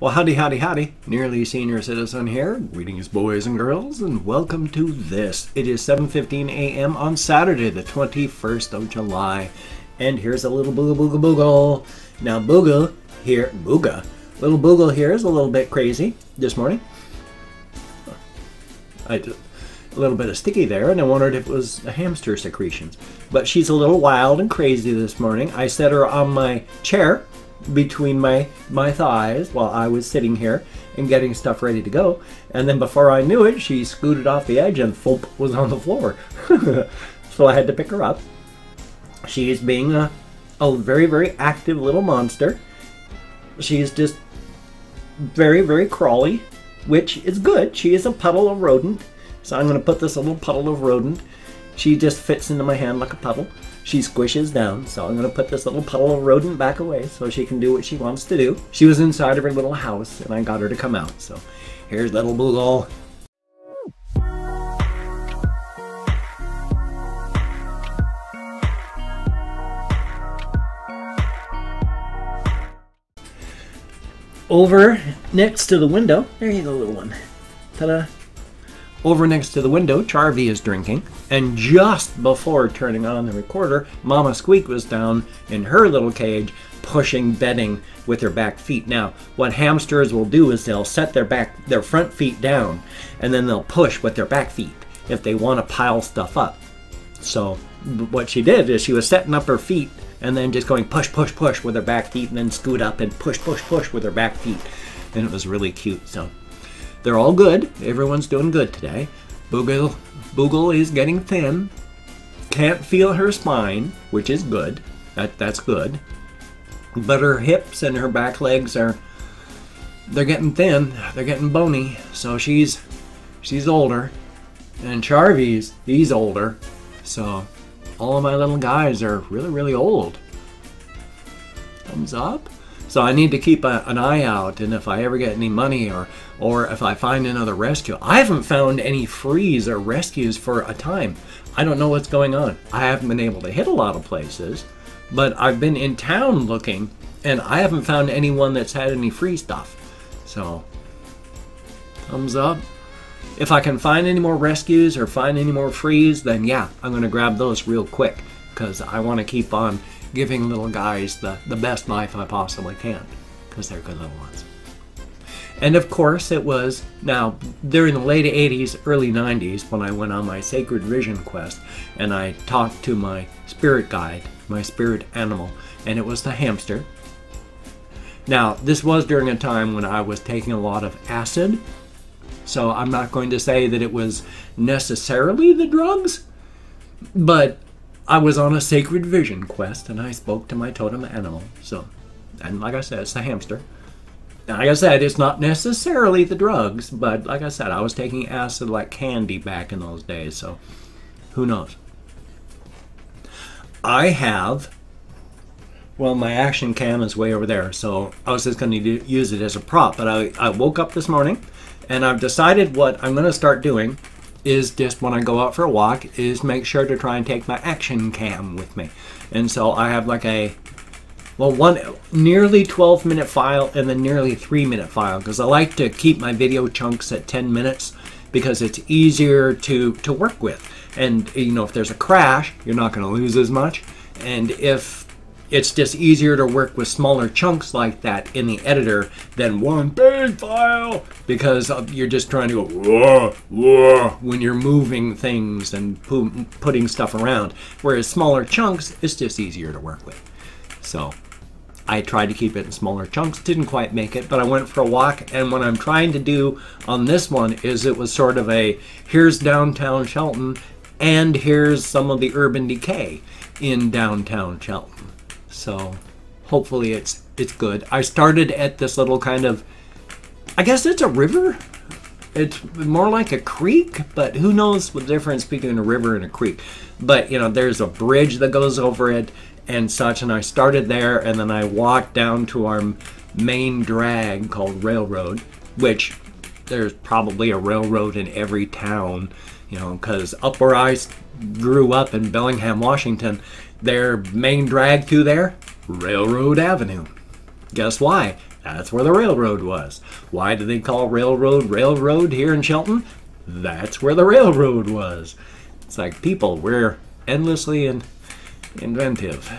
Well, howdy, howdy, howdy. Nearly Senior Citizen here. Greetings, boys and girls, and welcome to this. It is 7:15 a.m. on Saturday, the 21st of July. And here's a little booga booga boogle. Now, little boogle here is a little bit crazy this morning. I did a little bit of sticky there, and I wondered if it was a hamster secretions. But she's a little wild and crazy this morning. I set her on my chair between my thighs while I was sitting here and getting stuff ready to go, and then before I knew it, she scooted off the edge and thump was on the floor. So I had to pick her up. She is being a very, very active little monster. She's just very, very crawly, which is good. She is a puddle of rodent, so I'm going to put this little puddle of rodent. She just fits into my hand like a puddle. She squishes down, so I'm going to put this little puddle of rodent back away so she can do what she wants to do. She was inside of her little house, and I got her to come out. So here's little Boogle. Over next to the window, there you go, little one. Ta-da! Over next to the window, Charvy is drinking, and just before turning on the recorder, Mama Squeak was down in her little cage pushing bedding with her back feet. Now, what hamsters will do is they'll set their front feet down, and then they'll push with their back feet if they want to pile stuff up. So what she did is she was setting up her feet and then just going push, push, push with her back feet, and then scoot up and push, push, push with her back feet. And it was really cute. So they're all good. Everyone's doing good today. Boogle is getting thin. Can't feel her spine, which is good. That's good. But her hips and her back legs they're getting thin. They're getting bony. So she's older. And he's older. So all of my little guys are really, really old. Thumbs up. So I need to keep an eye out, and if I ever get any money or if I find another rescue. I haven't found any frees or rescues for a time. I don't know what's going on. I haven't been able to hit a lot of places, but I've been in town looking, and I haven't found anyone that's had any free stuff. So, thumbs up. If I can find any more rescues or find any more frees, then yeah, I'm going to grab those real quick, because I want to keep on giving little guys the best life I possibly can, because they're good little ones. And of course it was, now during the late 80s, early 90s, when I went on my Sacred Vision quest and I talked to my spirit guide, my spirit animal, and it was the hamster. Now this was during a time when I was taking a lot of acid, so I'm not going to say that it was necessarily the drugs, but I was on a Sacred Vision quest, and I spoke to my totem animal. So, and like I said, it's the hamster. And like I said, it's not necessarily the drugs, but like I said, I was taking acid like candy back in those days, so who knows. I have, well, my action cam is way over there, so I was just going to use it as a prop, but I woke up this morning, and I've decided what I'm going to start doing is just when I go out for a walk is make sure to try and take my action cam with me. And so I have like one nearly 12-minute file and then nearly 3-minute file, because I like to keep my video chunks at 10 minutes because it's easier to work with. And you know, if there's a crash, you're not going to lose as much. And if it's just easier to work with smaller chunks like that in the editor than one big file, because you're just trying to go whoa, whoa, when you're moving things and putting stuff around. Whereas smaller chunks, it's just easier to work with. So I tried to keep it in smaller chunks. Didn't quite make it, but I went for a walk, and what I'm trying to do on this one is it was sort of a, here's downtown Shelton, and here's some of the urban decay in downtown Shelton. So hopefully it's good. I started at this little kind of, I guess it's a river. It's more like a creek, but who knows the difference between a river and a creek. But you know, there's a bridge that goes over it and such, and I started there, and then I walked down to our main drag called Railroad, which there's probably a railroad in every town, you know, because up where I grew up in Bellingham, Washington, their main drag through there, Railroad Avenue. Guess why? That's where the railroad was. Why do they call railroad here in Shelton? That's where the railroad was. It's like, people, we're endlessly inventive.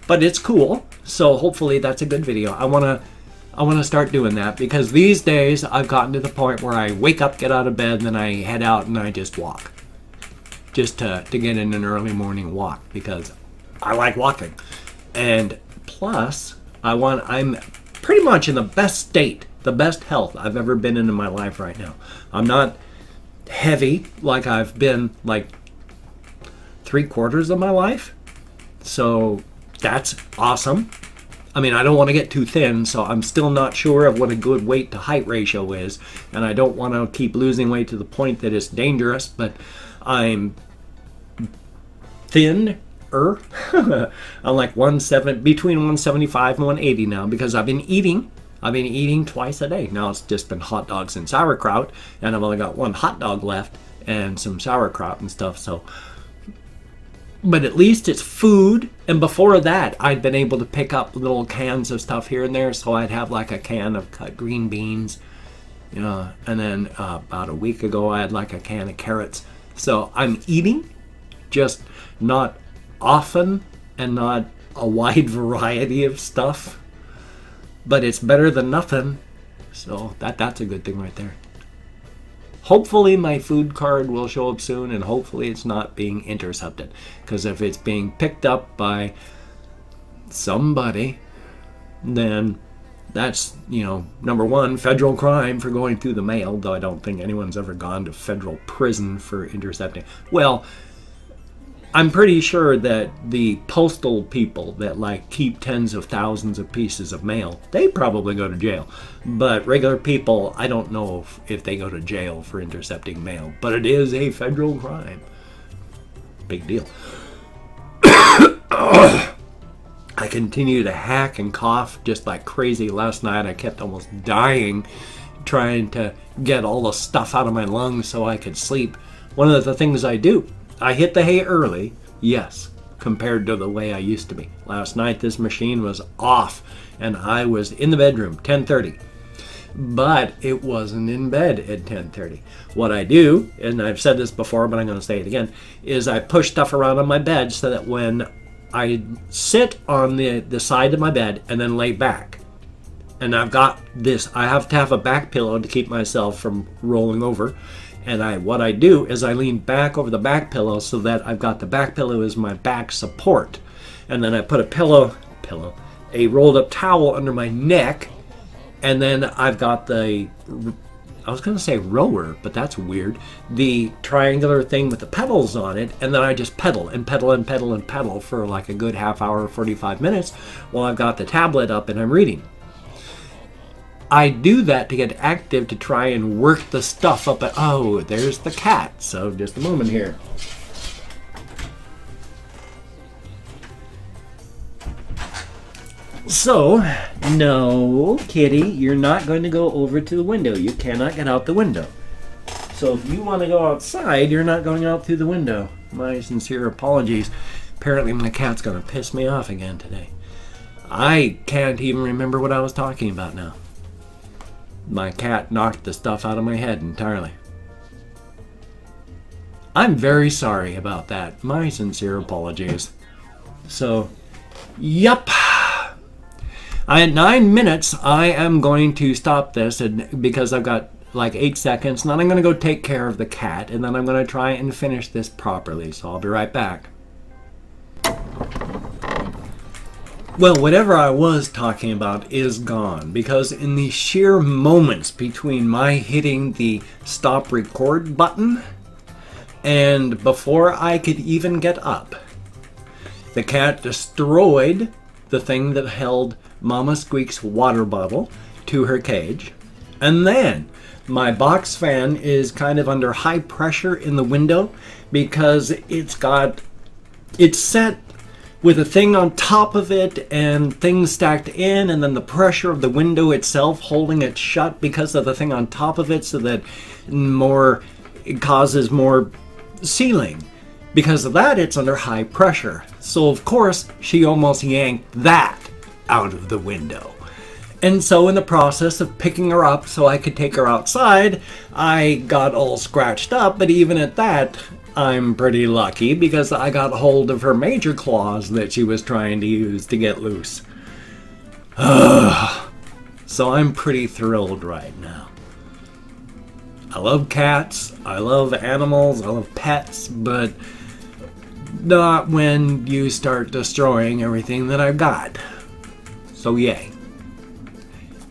But it's cool, so hopefully that's a good video. I wanna start doing that, because these days I've gotten to the point where I wake up, get out of bed, and then I head out and I just walk. Just to get in an early morning walk, because I like walking. And plus, I'm pretty much in the best state, the best health I've ever been in my life right now. I'm not heavy like I've been like 3/4 of my life. So that's awesome. I mean, I don't want to get too thin, so I'm still not sure of what a good weight to height ratio is. And I don't want to keep losing weight to the point that it's dangerous, but I'm thinner. I'm like between 175 and 180 now, because I've been eating twice a day. Now it's just been hot dogs and sauerkraut, and I've only got one hot dog left and some sauerkraut and stuff. So, but at least it's food. And before that, I'd been able to pick up little cans of stuff here and there. So I'd have like a can of cut green beans, you know, and then about a week ago I had like a can of carrots. So I'm eating, just not often and not a wide variety of stuff, but it's better than nothing. So that's a good thing right there. Hopefully my food card will show up soon, and hopefully it's not being intercepted, because if it's being picked up by somebody, then that's, you know, number one, federal crime for going through the mail, though I don't think anyone's ever gone to federal prison for intercepting. Well, I'm pretty sure that the postal people that like keep tens of thousands of pieces of mail, they probably go to jail. But regular people, I don't know if they go to jail for intercepting mail. But it is a federal crime. Big deal. I continue to hack and cough just like crazy. Last night I kept almost dying trying to get all the stuff out of my lungs so I could sleep. One of the things I do, I hit the hay early, yes, compared to the way I used to be. Last night this machine was off and I was in the bedroom, 10:30. But it wasn't in bed at 10:30. What I do, and I've said this before, but I'm going to say it again, is I push stuff around on my bed so that when I sit on the side of my bed and then lay back, and I've got this, I have to have a back pillow to keep myself from rolling over. And what I do is I lean back over the back pillow so that I've got the back pillow as my back support. And then I put a rolled up towel under my neck. And then I've got I was going to say rower, but that's weird. The triangular thing with the pedals on it. And then I just pedal and pedal and pedal and pedal for like a good half hour, 45 minutes while I've got the tablet up and I'm reading. I do that to get active, to try and work the stuff up. Oh, there's the cat. So just a moment here. So, no, kitty, you're not going to go over to the window. You cannot get out the window. So if you want to go outside, you're not going out through the window. My sincere apologies. Apparently my cat's going to piss me off again today. I can't even remember what I was talking about now. My cat knocked the stuff out of my head entirely. I'm very sorry about that. My sincere apologies. So, yup. At 9 minutes, I am going to stop this because I've got like 8 seconds. And then I'm going to go take care of the cat. And then I'm going to try and finish this properly. So I'll be right back. Well, whatever I was talking about is gone, because in the sheer moments between my hitting the stop record button and before I could even get up, the cat destroyed the thing that held Mama Squeak's water bottle to her cage. And then my box fan is kind of under high pressure in the window because it's set with a thing on top of it and things stacked in, and then the pressure of the window itself holding it shut because of the thing on top of it, so that it causes more sealing. Because of that, it's under high pressure. So of course, she almost yanked that out of the window. And so in the process of picking her up so I could take her outside, I got all scratched up, but even at that, I'm pretty lucky because I got hold of her major claws that she was trying to use to get loose. So I'm pretty thrilled right now. I love cats, I love animals, I love pets, but not when you start destroying everything that I've got. So yay.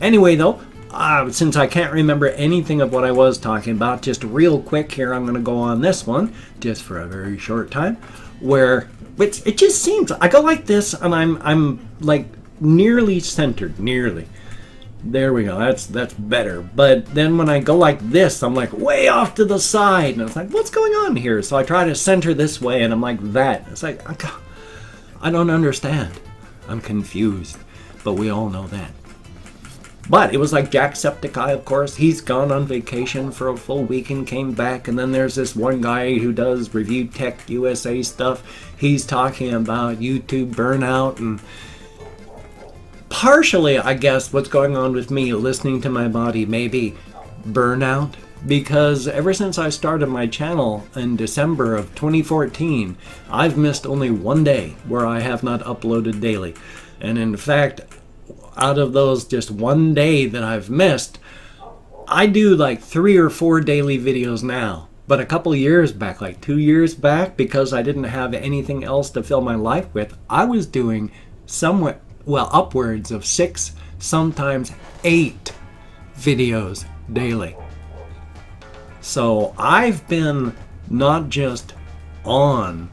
Anyway though, since I can't remember anything of what I was talking about, just real quick here, I'm going to go on this one, just for a very short time, where it just seems, I go like this, and I'm like nearly centered, nearly. There we go, that's better. But then when I go like this, I'm like way off to the side, and it's like, what's going on here? So I try to center this way, and I'm like that. It's like, I don't understand. I'm confused, but we all know that. But it was like Jacksepticeye, of course. He's gone on vacation for a full week and came back. And then there's this one guy who does Review Tech USA stuff. He's talking about YouTube burnout. And partially, I guess, what's going on with me listening to my body may be burnout. Because ever since I started my channel in December of 2014, I've missed only one day where I have not uploaded daily. And in fact, out of those just one day that I've missed, I do like 3 or 4 daily videos now. But a couple years back, like 2 years back, because I didn't have anything else to fill my life with, I was doing somewhat, well, upwards of 6, sometimes 8 videos daily. So I've been not just on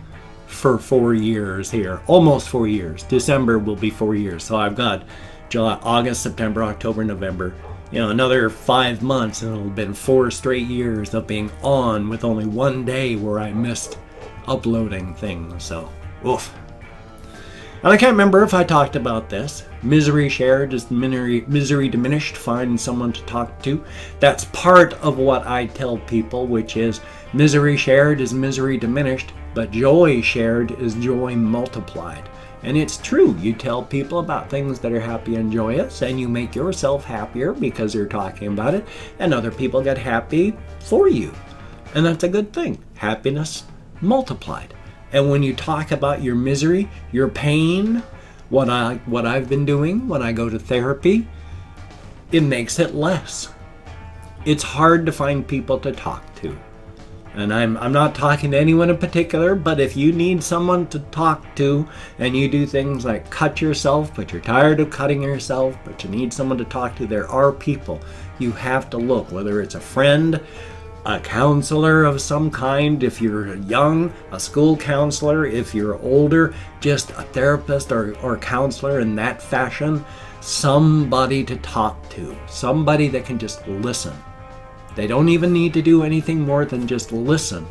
for 4 years here, almost 4 years. December will be 4 years. So I've got July, August, September, October, November, another 5 months, and it'll have been 4 straight years of being on with only one day where I missed uploading things. So, oof. And I can't remember if I talked about this. Misery shared is misery diminished. Find someone to talk to. That's part of what I tell people, which is misery shared is misery diminished, but joy shared is joy multiplied. And it's true. You tell people about things that are happy and joyous, and you make yourself happier because you're talking about it, and other people get happy for you. And that's a good thing. Happiness multiplied. And when you talk about your misery, your pain, what I've been doing when I go to therapy, it makes it less. It's hard to find people to talk to. And I'm not talking to anyone in particular, but if you need someone to talk to and you do things like cut yourself, but you're tired of cutting yourself, but you need someone to talk to, there are people. You have to look, whether it's a friend, a counselor of some kind, if you're young, a school counselor, if you're older, just a therapist or counselor in that fashion, somebody to talk to, somebody that can just listen. They don't even need to do anything more than just listen.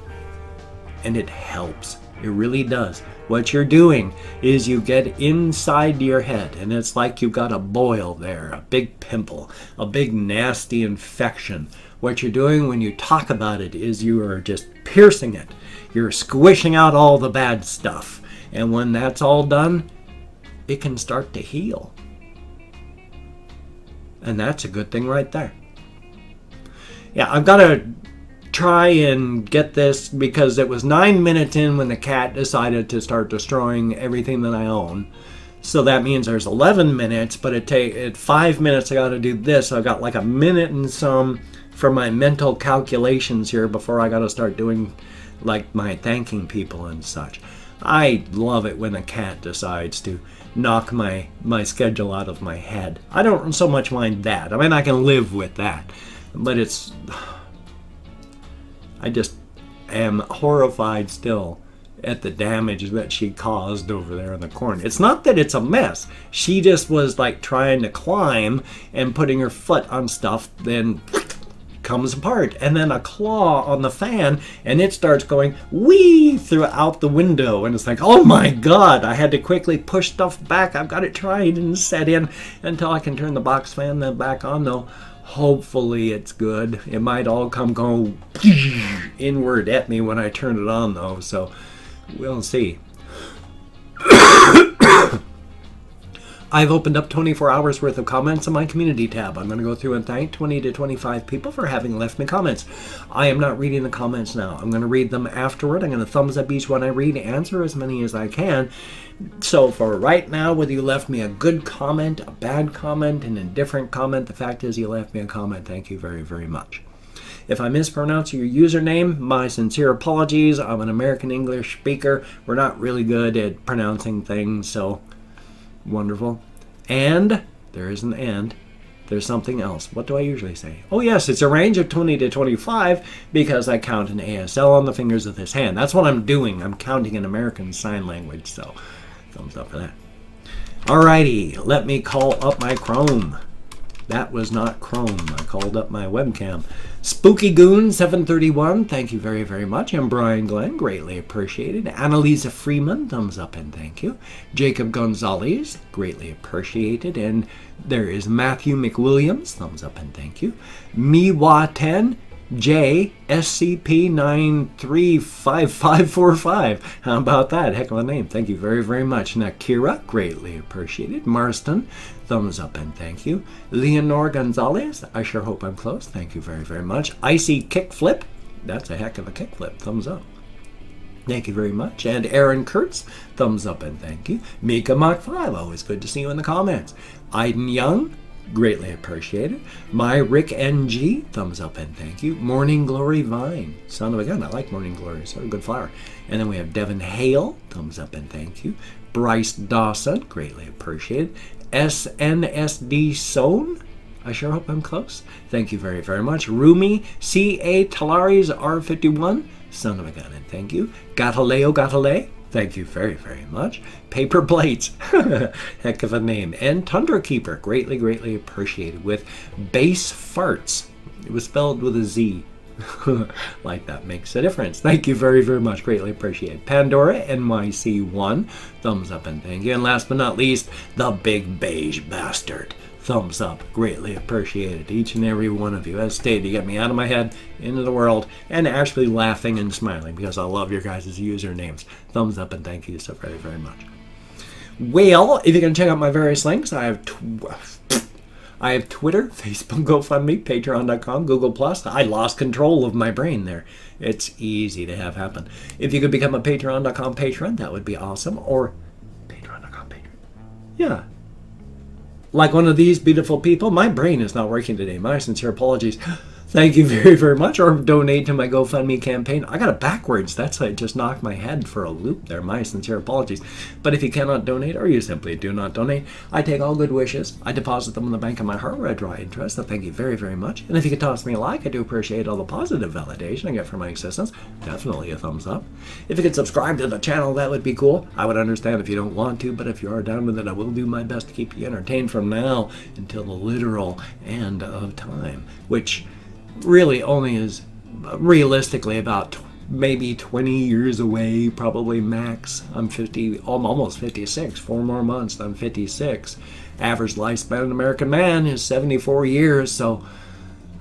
And it helps. It really does. What you're doing is you get inside your head, and it's like you've got a boil there, a big pimple, a big nasty infection. What you're doing when you talk about it is you are just piercing it. You're squishing out all the bad stuff. And when that's all done, it can start to heal. And that's a good thing right there. Yeah, I've got to try and get this because it was 9 minutes in when the cat decided to start destroying everything that I own. So that means there's 11 minutes, but at 5 minutes I got to do this. So I've got like a minute and some for my mental calculations here before I got to start doing like my thanking people and such. I love it when a cat decides to knock my schedule out of my head. I don't so much mind that. I mean, I can live with that. But I just am horrified still at the damage that she caused over there in the corner. It's not that it's a mess. She just was like trying to climb and putting her foot on stuff, then comes apart. And then a claw on the fan, and it starts going wee throughout the window. And it's like, oh my God, I had to quickly push stuff back. I've got it tried and set in until I can turn the box fan back on though. Hopefully it's good. It might all go inward at me when I turn it on though, so we'll see. I've opened up 24 hours worth of comments on my community tab. I'm going to go through and thank 20 to 25 people for having left me comments. I am not reading the comments now. I'm going to read them afterward. I'm going to thumbs up each one I read, answer as many as I can. So for right now, whether you left me a good comment, a bad comment, an indifferent comment, the fact is you left me a comment. Thank you very, very much. If I mispronounce your username, my sincere apologies. I'm an American English speaker. We're not really good at pronouncing things, so wonderful. And there is an and. There's something else. What do I usually say? Oh yes, it's a range of 20 to 25 because I count an ASL on the fingers of this hand. That's what I'm doing. I'm counting in American Sign Language, so thumbs up for that. Alrighty, let me call up my Chrome. That was not Chrome. I called up my webcam. Spooky Goon 731, thank you very, very much. And Brian Glenn, greatly appreciated. Annalisa Freeman, thumbs up and thank you. Jacob Gonzalez, greatly appreciated. And there is Matthew McWilliams, thumbs up and thank you. Miwa10, J, SCP-935545. How about that? Heck of a name. Thank you very, very much. Nakira, greatly appreciated. Marston, thumbs up and thank you. Leonor Gonzalez, I sure hope I'm close. Thank you very, very much. Icy Kickflip, that's a heck of a kickflip. Thumbs up. Thank you very much. And Aaron Kurtz, thumbs up and thank you. Mika Mach 5, always good to see you in the comments. Iden Young, greatly appreciated. My Rick NG, thumbs up and thank you. Morning Glory Vine, son of a gun, I like Morning Glory, so a good flower. And then we have Devin Hale, thumbs up and thank you. Bryce Dawson, greatly appreciated. SNSD Sohn, I sure hope I'm close. Thank you very, very much. Rumi C.A. Talares R51, son of a gun, and thank you. Gatale, thank you very, very much. Paper Plates, heck of a name. And Tundra Keeper, greatly, greatly appreciated. With Bass Farts, it was spelled with a Z. Like that makes a difference. Thank you very, very much. Greatly appreciated. Pandora NYC1, thumbs up and thank you. And last but not least, the Big Beige Bastard, thumbs up. Greatly appreciated. Each and every one of you. As stated, you get me out of my head, into the world, and actually laughing and smiling because I love your guys' usernames. Thumbs up and thank you so very, very much. Well, if you can check out my various links, I have Twitter, Facebook, GoFundMe, Patreon.com, Google+. I lost control of my brain there. It's easy to have happen. If you could become a Patreon.com patron, that would be awesome. Or Patreon.com patron. Yeah. Like one of these beautiful people. My brain is not working today. My sincere apologies. Thank you very, very much. Or donate to my GoFundMe campaign. I got it backwards. That's why it just knocked my head for a loop there. My sincere apologies. But if you cannot donate, or you simply do not donate, I take all good wishes. I deposit them in the bank of my heart where I draw interest. So thank you very, very much. And if you could toss me a like, I do appreciate all the positive validation I get for my existence. Definitely a thumbs up. If you could subscribe to the channel, that would be cool. I would understand if you don't want to, but if you are down with it, I will do my best to keep you entertained from now until the literal end of time, which really only is realistically about maybe 20 years away, probably max. I'm almost 56, 4 more months, I'm 56. Average lifespan of an American man is 74 years, so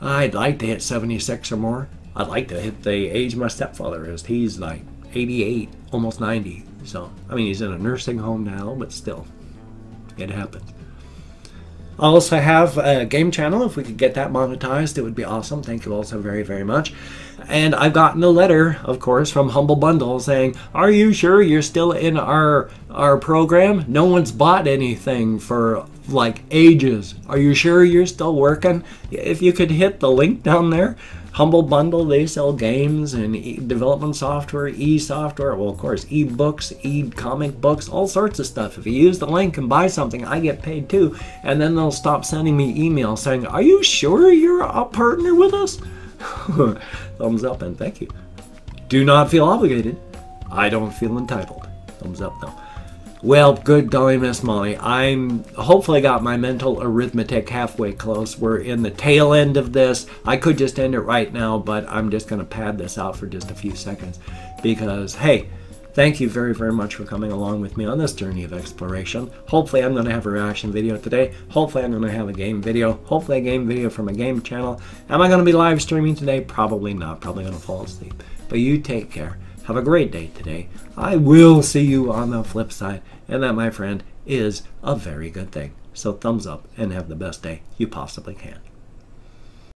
I'd like to hit 76 or more. I'd like to hit the age my stepfather is. He's like 88, almost 90. So, I mean, he's in a nursing home now, but still, it happens. I also have a game channel. If we could get that monetized, it would be awesome. Thank you also very, very much. And I've gotten a letter, of course, from Humble Bundle saying, are you sure you're still in our program? No one's bought anything for like ages. Are you sure you're still working? If you could hit the link down there. Humble Bundle, they sell games and development software, e-software, well, of course, e-books, e-comic books, all sorts of stuff. If you use the link and buy something, I get paid too. And then they'll stop sending me emails saying, are you sure you're a partner with us? Thumbs up and thank you. Do not feel obligated. I don't feel entitled. Thumbs up though. Well, good golly, Miss Molly. I'm hopefully got my mental arithmetic halfway close. We're in the tail end of this. I could just end it right now, but I'm just going to pad this out for just a few seconds because, hey, thank you very, very much for coming along with me on this journey of exploration. Hopefully, I'm going to have a reaction video today. Hopefully, I'm going to have a game video. Hopefully, a game video from a game channel. Am I going to be live streaming today? Probably not. Probably going to fall asleep. But you take care. Have a great day today. I will see you on the flip side. And that, my friend, is a very good thing. So thumbs up and have the best day you possibly can.